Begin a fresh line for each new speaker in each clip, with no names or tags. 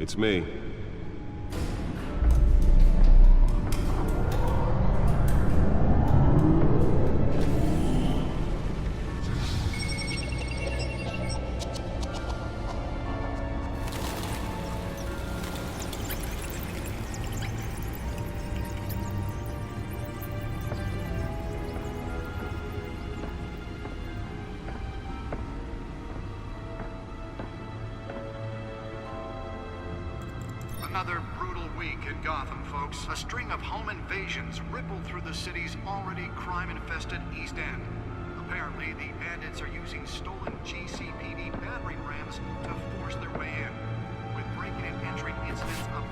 It's me.
Another brutal week in Gotham, folks. A string of home invasions rippled through the city's already crime-infested East End. Apparently, the bandits are using stolen GCPD battering rams to force their way in, with break-in and entry incidents up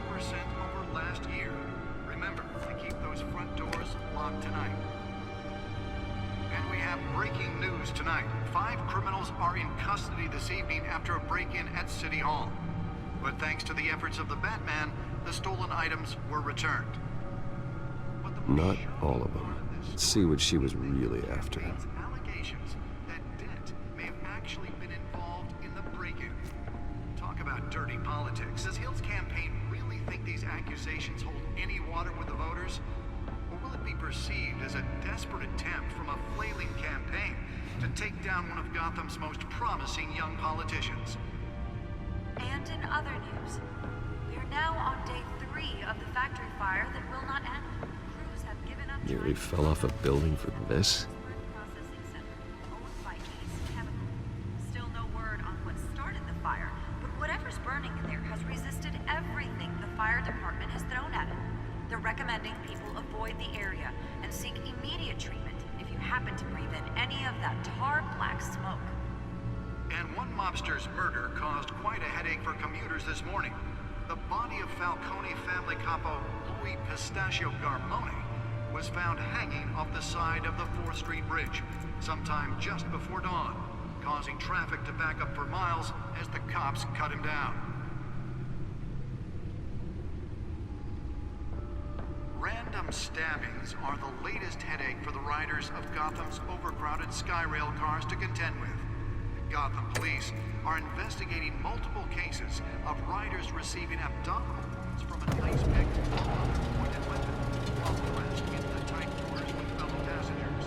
40% over last year. Remember to keep those front doors locked tonight. And we have breaking news tonight. 5 criminals are in custody this evening after a break-in at City Hall. But thanks to the efforts of the Batman, the stolen items were returned.
Not all of them. Let's see what she was really after.
Allegations that Dent may have actually been involved in the break-in. Talk about dirty politics. Does Hill's campaign really think these accusations hold any water with the voters? Or will it be perceived as a desperate attempt from a flailing campaign to take down one of Gotham's most promising young politicians?
And in other news, we are now on day 3 of the factory fire that will not end. Crews have given up.
Nearly fell off a building for this?
Processing center owned by East Chemical. Still no word on what started the fire, but whatever's burning in there has resisted everything the fire department has thrown at it. They're recommending people avoid the area and seek immediate treatment if you happen to breathe in any of that tar black smoke.
And one mobster's murder caused quite a headache for commuters this morning. The body of Falcone family capo Louis Pistachio Garmone was found hanging off the side of the 4th Street Bridge sometime just before dawn, causing traffic to back up for miles as the cops cut him down. Random stabbings are the latest headache for the riders of Gotham's overcrowded Skyrail cars to contend with. Gotham police are investigating multiple cases of riders receiving abdominal wounds from an ice pick or other pointed weapon while pressed into the tight quarters with fellow passengers.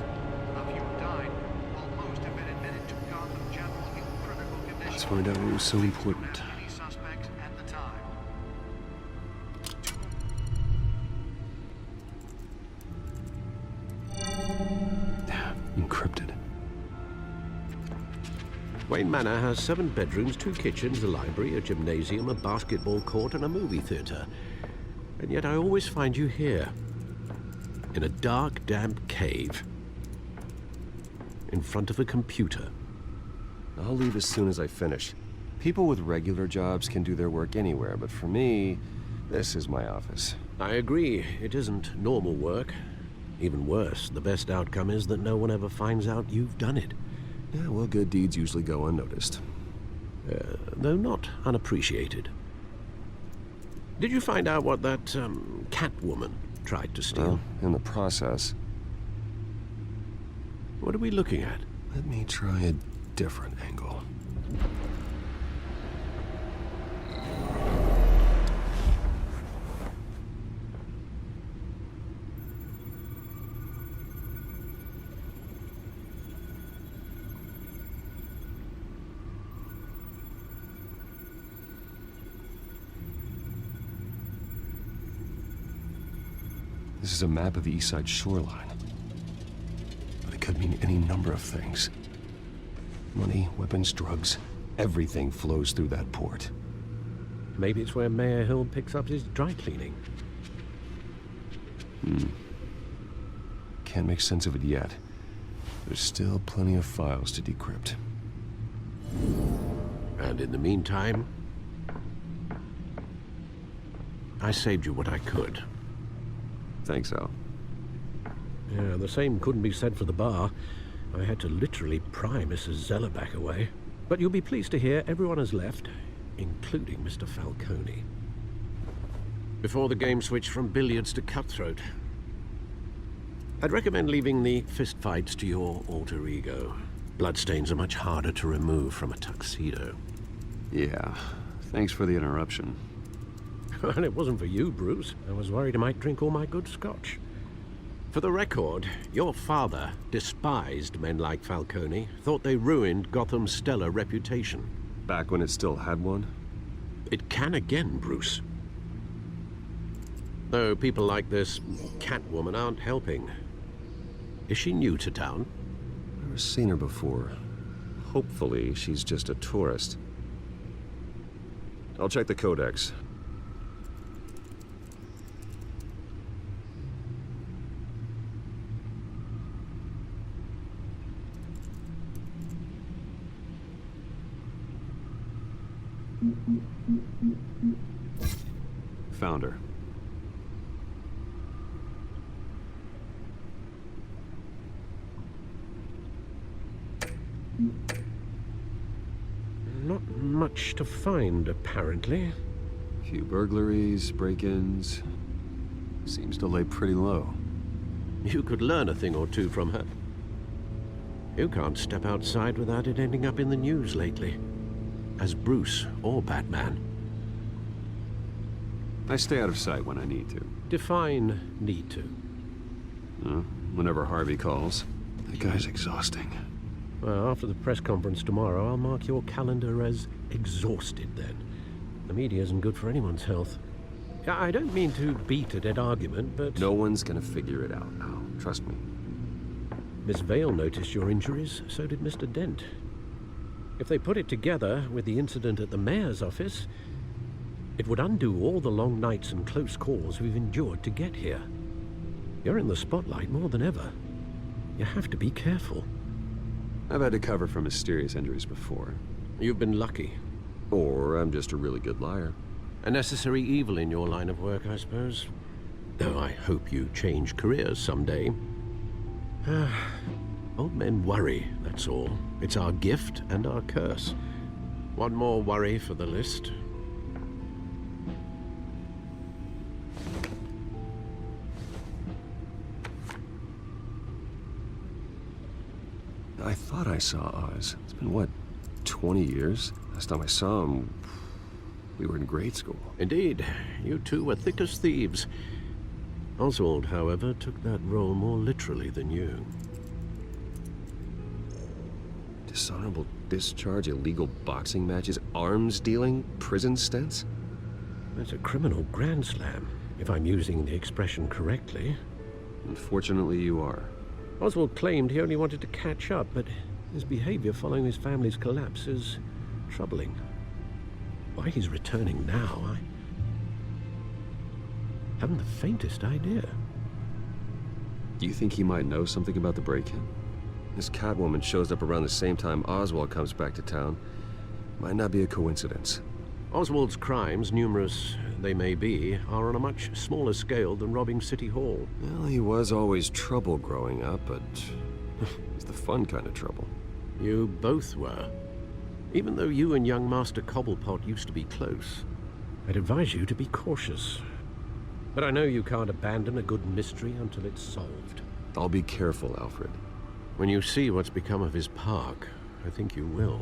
A few died, while most have been admitted to Gotham General in critical condition.
Let's find out what was so important.
Any suspects at the time.
Encrypted.
Wayne Manor has 7 bedrooms, 2 kitchens, a library, a gymnasium, a basketball court, and a movie theater. And yet I always find you here, in a dark, damp cave, in front of a computer.
I'll leave as soon as I finish. People with regular jobs can do their work anywhere, but for me, this is my office.
I agree, it isn't normal work. Even worse, the best outcome is that no one ever finds out you've done it.
Yeah, well, good deeds usually go unnoticed.
Though not unappreciated. Did you find out what that, Catwoman tried to steal?
Well, in the process.
What are we looking at?
Let me try a different angle. This is a map of the East Side shoreline. But it could mean any number of things. Money, weapons, drugs, everything flows through that port.
Maybe it's where Mayor Hill picks up his dry cleaning.
Can't make sense of it yet. There's still plenty of files to decrypt.
And in the meantime, I saved you what I could.
Thanks, Al.
Yeah, the same couldn't be said for the bar. I had to literally pry Mrs. Zellerback away. But you'll be pleased to hear everyone has left, including Mr. Falcone. Before the game switched from billiards to cutthroat. I'd recommend leaving the fistfights to your alter ego. Bloodstains are much harder to remove from a tuxedo.
Yeah, Thanks for the interruption.
Well, it wasn't for you, Bruce. I was worried I might drink all my good scotch. For the record, your father despised men like Falcone, thought they ruined Gotham's stellar reputation.
Back when it still had one?
It can again, Bruce. Though people like this Catwoman aren't helping. Is she new to town?
Never seen her before. Hopefully, she's just a tourist. I'll check the codex. Found her.
Not much to find, apparently.
Few burglaries, break-ins. Seems to lay pretty low.
You could learn a thing or two from her. You can't step outside without it ending up in the news lately. As Bruce or Batman.
I stay out of sight when I need to.
Define need to.
Whenever Harvey calls. That guy's exhausting.
Well, after the press conference tomorrow, I'll mark your calendar as exhausted then. The media isn't good for anyone's health. I don't mean to beat a dead argument, but...
No one's gonna figure it out now. Trust me.
Miss Vale noticed your injuries, so did Mr. Dent. If they put it together with the incident at the mayor's office, it would undo all the long nights and close calls we've endured to get here. You're in the spotlight more than ever. You have to be careful.
I've had to cover for mysterious injuries before.
You've been lucky.
Or I'm just a really good liar.
A necessary evil in your line of work, I suppose. Though I hope you change careers someday. Old men worry, that's all. It's our gift and our curse. One more worry for the list.
I thought I saw Oz. It's been, what, 20 years? Last time I saw him, we were in grade school.
Indeed, you two were thick as thieves. Oswald, however, took that role more literally than you.
Dishonorable discharge, illegal boxing matches, arms dealing, prison stints?
That's a criminal grand slam, if I'm using the expression correctly.
Unfortunately, you are.
Oswald claimed he only wanted to catch up, but his behavior following his family's collapse is troubling. Why he's returning now, I haven't the faintest idea.
Do you think he might know something about the break-in? This Catwoman shows up around the same time Oswald comes back to town. Might not be a coincidence.
Oswald's crimes, numerous they may be, are on a much smaller scale than robbing City Hall.
Well, he was always trouble growing up, but it's the fun kind of trouble.
You both were. Even though you and young Master Cobblepot used to be close, I'd advise you to be cautious. But I know you can't abandon a good mystery until it's solved.
I'll be careful, Alfred.
When you see what's become of his park, I think you will.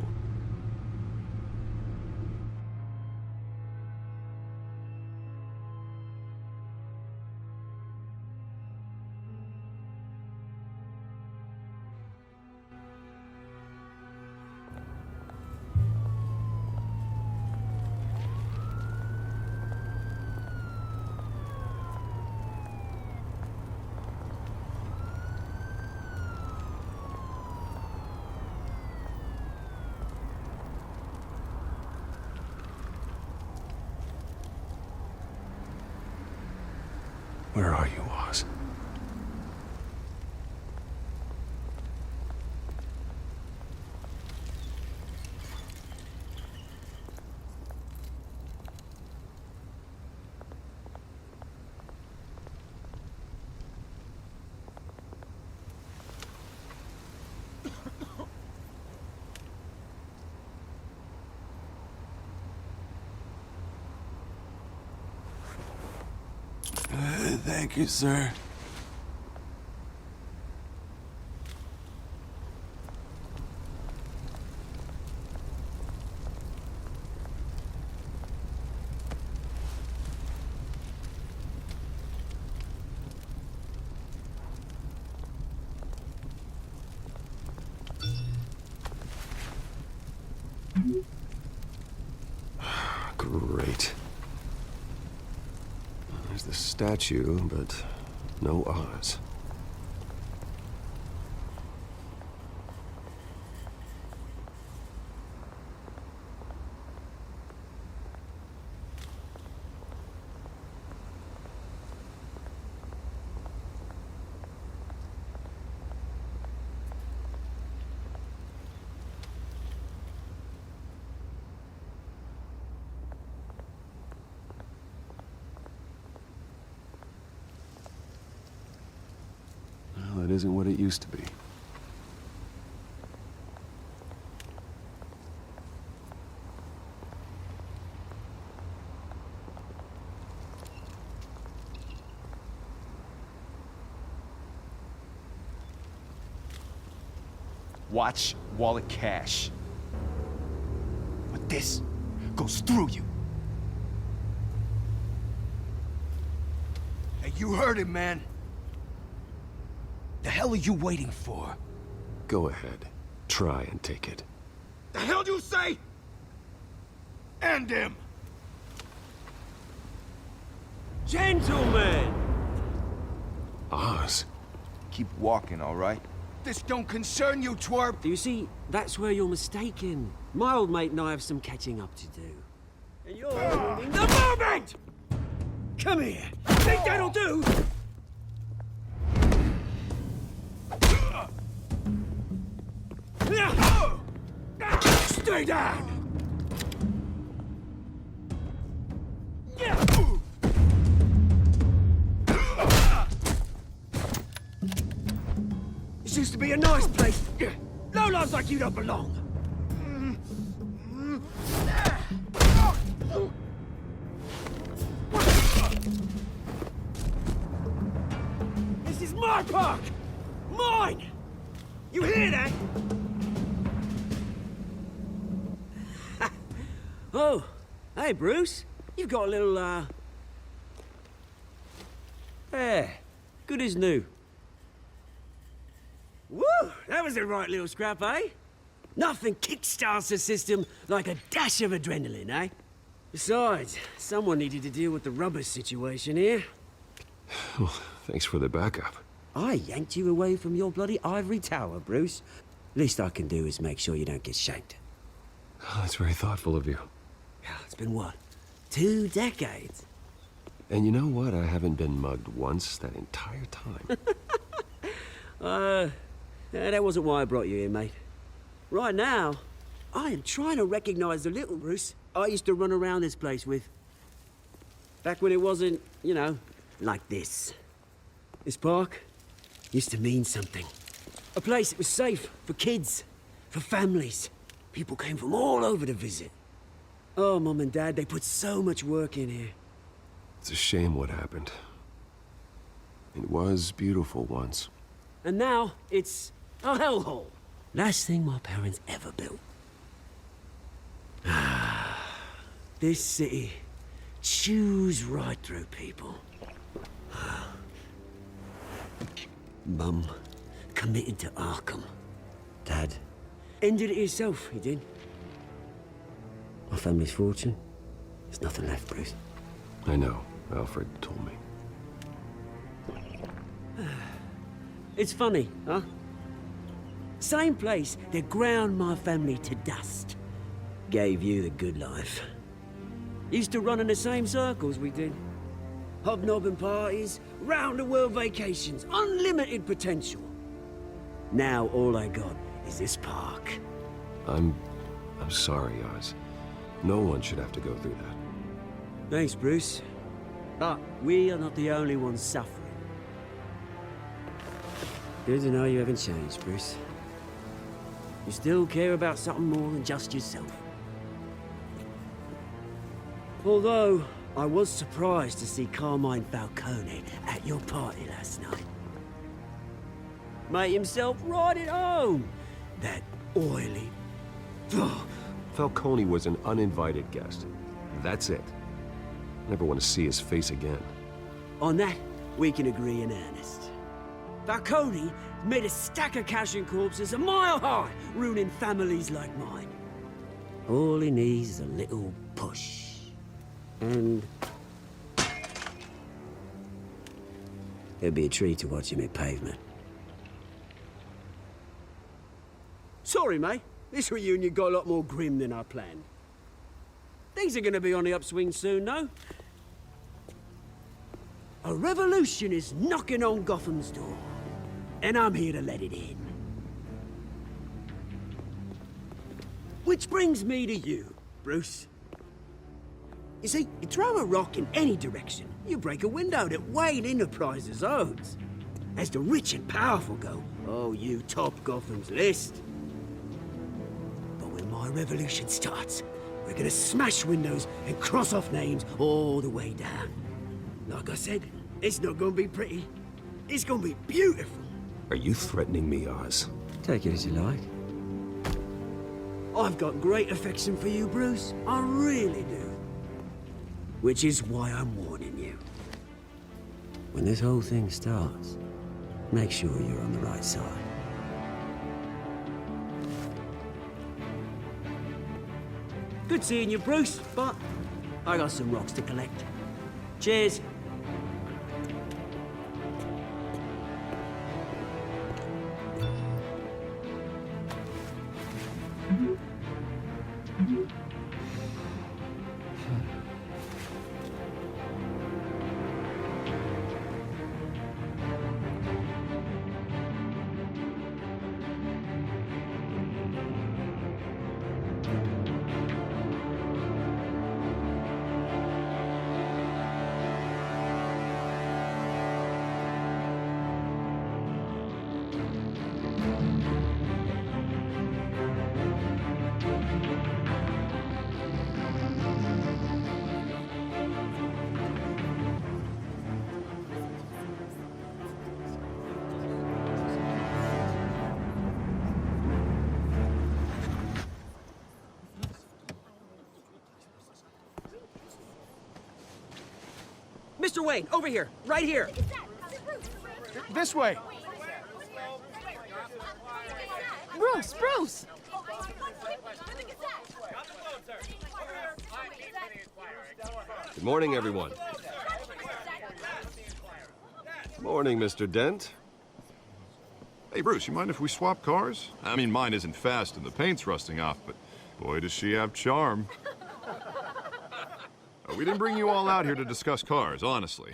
Where are you, Oz?
Thank you, sir.
Great. There's the statue, but no Oz. Well, it isn't what it used to be.
Watch wallet cash. But this goes through you. Hey, you heard it, man. The hell are you waiting for?
Go ahead. Try and take it.
The hell do you say? End him!
Gentlemen!
Oz?
Keep walking, all right? This don't concern you, twerp!
You see, that's where you're mistaken. My old mate and I have some catching up to do. And you're ruining the moment! Come here! Think that'll do? Stay down! This used to be a nice place. Lowlifes like you don't belong. This is my park! Mine! You hear that? Oh, hey, Bruce. You've got a little, there. Good as new. Woo! That was a right little scrap, eh? Nothing kickstarts the system like a dash of adrenaline, eh? Besides, someone needed to deal with the rubber situation here.
Well, thanks for the backup.
I yanked you away from your bloody ivory tower, Bruce. Least I can do is make sure you don't get shanked.
Oh, that's very thoughtful of you.
It's been what? 2 decades?
And you know what? I haven't been mugged once that entire time.
That wasn't why I brought you here, mate. Right now, I am trying to recognize the little Bruce I used to run around this place with. Back when it wasn't, you know, like this. This park used to mean something. A place that was safe for kids, for families. People came from all over to visit. Oh, Mum and Dad, they put so much work in here.
It's a shame what happened. It was beautiful once.
And now, it's a hellhole. Last thing my parents ever built. This city chews right through people. Mum committed to Arkham. Dad ended it himself, he did. My family's fortune, there's nothing left, Bruce.
I know. Alfred told me.
It's funny, huh? Same place that ground my family to dust. Gave you the good life. Used to run in the same circles we did. Hobnobbing parties, round-the-world vacations, unlimited potential. Now all I got is this park.
I'm sorry, Oz. No one should have to go through that.
Thanks, Bruce. But we are not the only ones suffering. Good to know you haven't changed, Bruce. You still care about something more than just yourself. Although, I was surprised to see Carmine Falcone at your party last night. Made himself right at home. That oily...
Falcone was an uninvited guest. That's it. Never want to see his face again.
On that, we can agree in earnest. Falcone made a stack of cash and corpses a mile high, ruining families like mine. All he needs is a little push. And it'd be a treat to watch him hit pavement. Sorry, mate. This reunion got a lot more grim than I planned. Things are gonna be on the upswing soon, though. A revolution is knocking on Gotham's door, and I'm here to let it in. Which brings me to you, Bruce. You see, you throw a rock in any direction, you break a window that Wayne Enterprises owns. As the rich and powerful go, oh, you top Gotham's list. But when my revolution starts, we're gonna smash windows and cross off names all the way down. Like I said, it's not gonna be pretty. It's gonna be beautiful.
Are you threatening me, Oz?
Take it as you like. I've got great affection for you, Bruce. I really do. Which is why I'm warning you. When this whole thing starts, make sure you're on the right side. Good seeing you, Bruce, but I got some rocks to collect. Cheers. Mr. Wayne, over here, right here.
This way.
Bruce!
Good morning, everyone. Morning, Mr. Dent.
Hey, Bruce, you mind if we swap cars? I mean, mine isn't fast and the paint's rusting off, but boy, does she have charm. We didn't bring you all out here to discuss cars, honestly.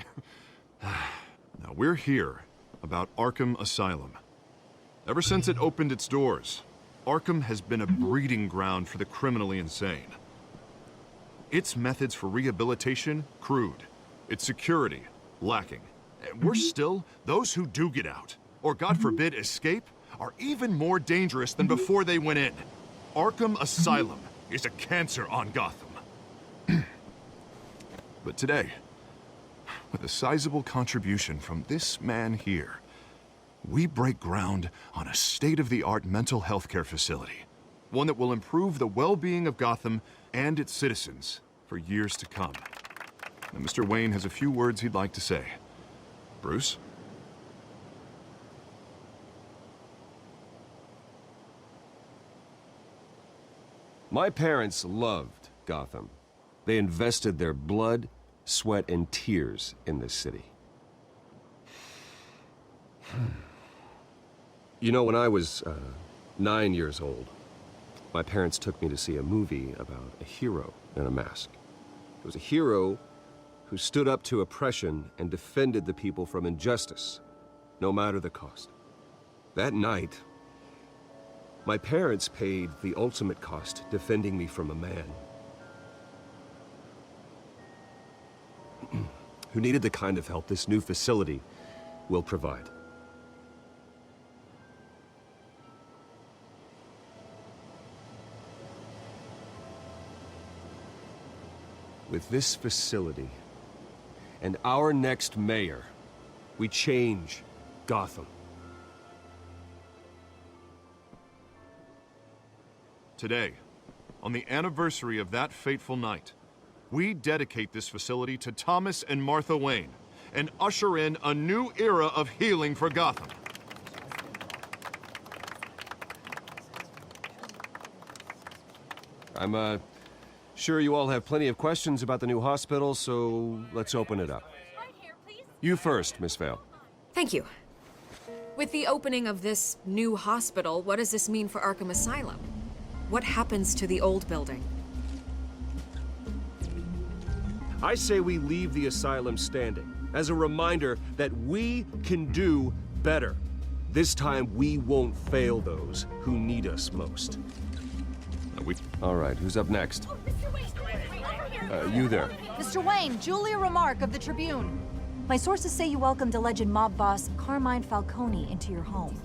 Now, we're here about Arkham Asylum. Ever since it opened its doors, Arkham has been a breeding ground for the criminally insane. Its methods for rehabilitation, crude. Its security, lacking. And worse still, those who do get out, or God forbid, escape, are even more dangerous than before they went in. Arkham Asylum is a cancer on Gotham. But today, with a sizable contribution from this man here, we break ground on a state-of-the-art mental health care facility. One that will improve the well-being of Gotham and its citizens for years to come. Now, Mr. Wayne has a few words he'd like to say. Bruce?
My parents loved Gotham. They invested their blood, sweat, and tears in this city. You know, when I was 9 years old, my parents took me to see a movie about a hero in a mask. It was a hero who stood up to oppression and defended the people from injustice, no matter the cost. That night, my parents paid the ultimate cost defending me from a man who needed the kind of help this new facility will provide. With this facility and our next mayor, we change Gotham.
Today, on the anniversary of that fateful night, we dedicate this facility to Thomas and Martha Wayne and usher in a new era of healing for Gotham.
I'm sure you all have plenty of questions about the new hospital, so let's open it up. You first, Miss Vale.
Thank you. With the opening of this new hospital, what does this mean for Arkham Asylum? What happens to the old building?
I say we leave the asylum standing as a reminder that we can do better. This time, we won't fail those who need us most. All right, who's up next? You there.
Mr. Wayne, Julia Remark of the Tribune. My sources say you welcomed alleged mob boss Carmine Falcone into your home.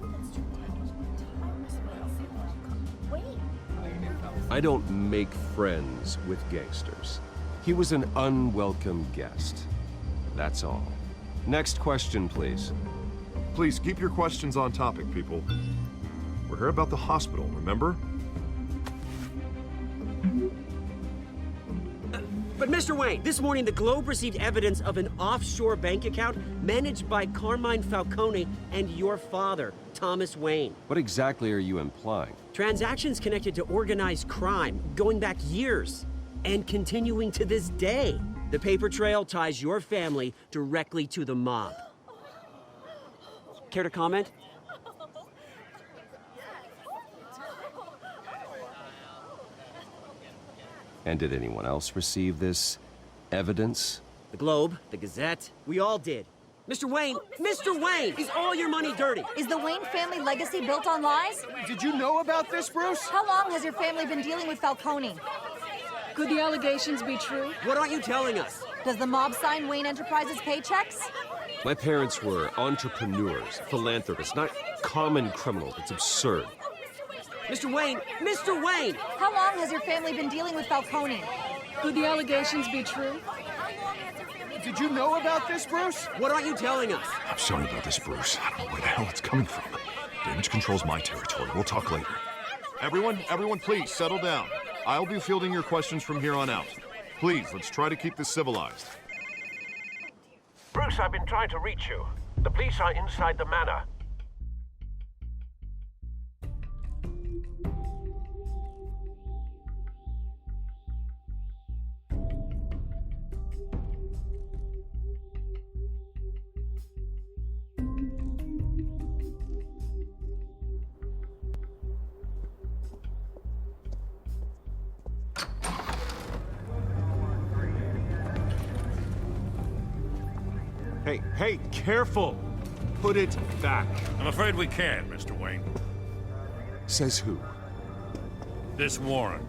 I don't make friends with gangsters. He was an unwelcome guest. That's all. Next question, please.
Please keep your questions on topic, people. We're here about the hospital, remember?
But Mr. Wayne, this morning the Globe received evidence of an offshore bank account managed by Carmine Falcone and your father, Thomas Wayne.
What exactly are you implying?
Transactions connected to organized crime, going back years, and continuing to this day. The paper trail ties your family directly to the mob. Care to comment?
And did anyone else receive this evidence?
The Globe, the Gazette, we all did. Mr. Wayne, is all your money dirty?
Is the Wayne family legacy built on lies?
Did you know about this, Bruce?
How long has your family been dealing with Falcone?
Could the allegations be true?
What aren't you telling us?
Does the mob sign Wayne Enterprises paychecks?
My parents were entrepreneurs, philanthropists, not common criminals. It's absurd.
Mr. Wayne!
How long has your family been dealing with Falcone?
Could the allegations be true?
Did you know about this, Bruce?
What aren't you telling us?
I'm sorry about this, Bruce. I don't know where the hell it's coming from. Damage control's my territory. We'll talk later. Everyone, please, settle down. I'll be fielding your questions from here on out. Please, let's try to keep this civilized.
Bruce, I've been trying to reach you. The police are inside the manor.
Hey, careful! Put it back.
I'm afraid we can't, Mr. Wayne.
Says who?
This warrant.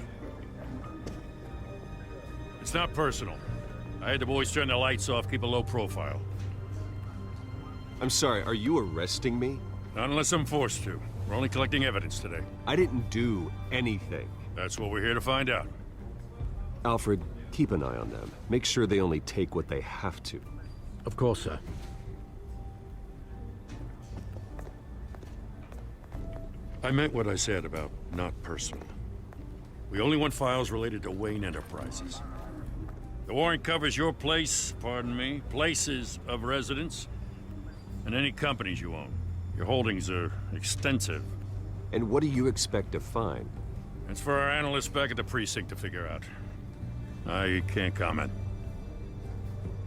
It's not personal. I had the boys turn the lights off, keep a low profile.
I'm sorry, are you arresting me?
Not unless I'm forced to. We're only collecting evidence today.
I didn't do anything.
That's what we're here to find out.
Alfred, keep an eye on them. Make sure they only take what they have to.
Of course, sir.
I meant what I said about not personal. We only want files related to Wayne Enterprises. The warrant covers your places of residence, and any companies you own. Your holdings are extensive.
And what do you expect to find?
It's for our analysts back at the precinct to figure out. I can't comment.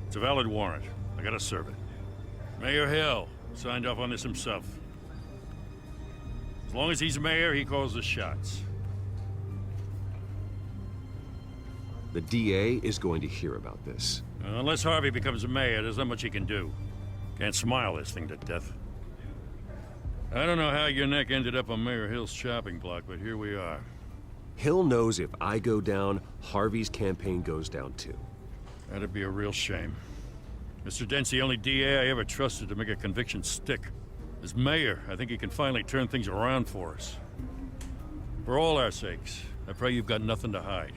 It's a valid warrant. I gotta serve it. Mayor Hill signed off on this himself. As long as he's mayor, he calls the shots.
The DA is going to hear about this.
Unless Harvey becomes a mayor, there's not much he can do. Can't smile this thing to death. I don't know how your neck ended up on Mayor Hill's chopping block, but here we are.
Hill knows if I go down, Harvey's campaign goes down too.
That'd be a real shame. Mr. Dent's the only DA I ever trusted to make a conviction stick. As mayor, I think he can finally turn things around for us. For all our sakes, I pray you've got nothing to hide.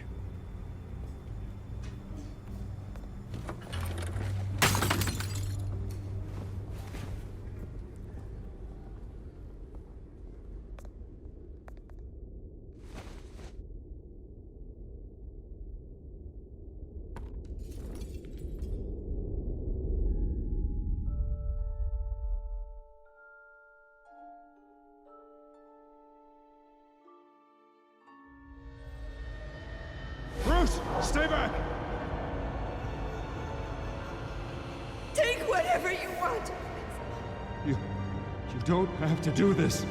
Stay back!
Take whatever you want.
You don't have to do this.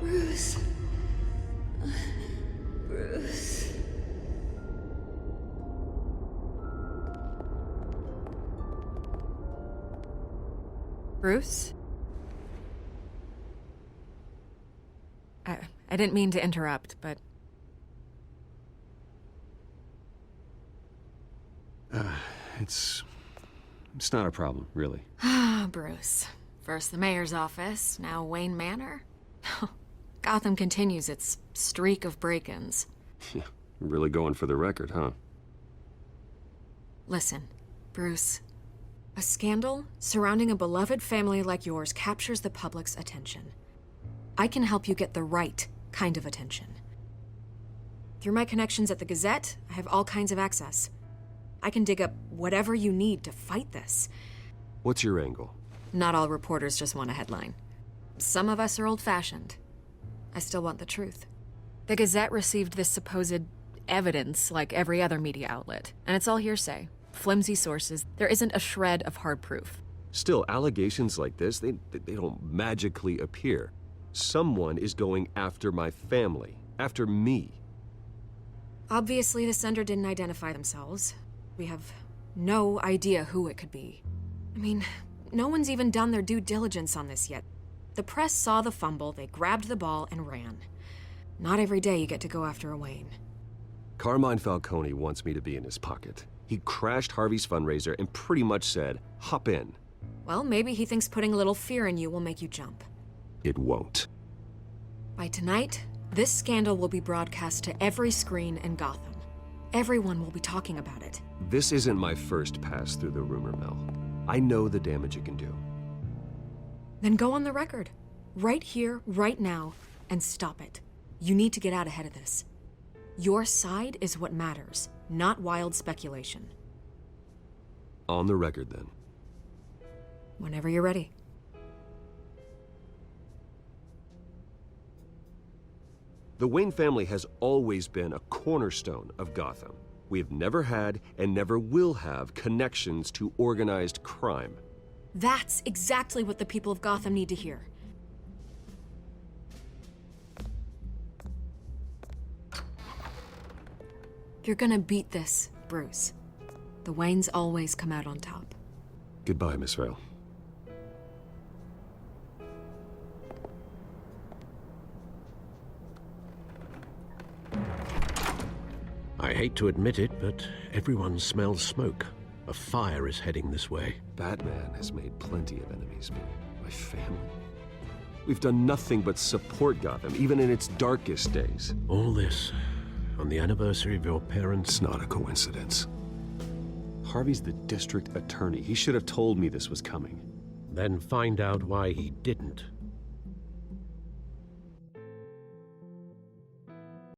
Bruce. Bruce.
Bruce? I didn't mean to interrupt, but...
It's not a problem, really.
Ah, Bruce. First the mayor's office, now Wayne Manor. Gotham continues its streak of break-ins.
Yeah, really going for the record, huh?
Listen, Bruce. A scandal surrounding a beloved family like yours captures the public's attention. I can help you get the right kind of attention. Through my connections at the Gazette, I have all kinds of access. I can dig up whatever you need to fight this.
What's your angle?
Not all reporters just want a headline. Some of us are old-fashioned. I still want the truth. The Gazette received this supposed evidence like every other media outlet, and it's all hearsay. Flimsy sources. There isn't a shred of hard proof.
Still, allegations like this, they don't magically appear. Someone is going after my family, after me.
Obviously, the sender didn't identify themselves. We have no idea who it could be. I mean, no one's even done their due diligence on this yet. The press saw the fumble, they grabbed the ball and ran. Not every day you get to go after a Wayne.
Carmine Falcone wants me to be in his pocket. He crashed Harvey's fundraiser and pretty much said, hop in.
Well, maybe he thinks putting a little fear in you will make you jump.
It won't.
By tonight, this scandal will be broadcast to every screen in Gotham. Everyone will be talking about it.
This isn't my first pass through the rumor mill. I know the damage it can do.
Then go on the record. Right here, right now, and stop it. You need to get out ahead of this. Your side is what matters, not wild speculation.
On the record, then.
Whenever you're ready.
The Wayne family has always been a cornerstone of Gotham. We have never had and never will have connections to organized crime.
That's exactly what the people of Gotham need to hear. You're gonna beat this, Bruce. The Waynes always come out on top.
Goodbye, Miss Vale.
I hate to admit it, but everyone smells smoke. A fire is heading this way.
Batman has made plenty of enemies, but my family? We've done nothing but support Gotham, even in its darkest days.
All this on the anniversary of your parents'...
It's not a coincidence. Harvey's the district attorney. He should have told me this was coming.
Then find out why he didn't.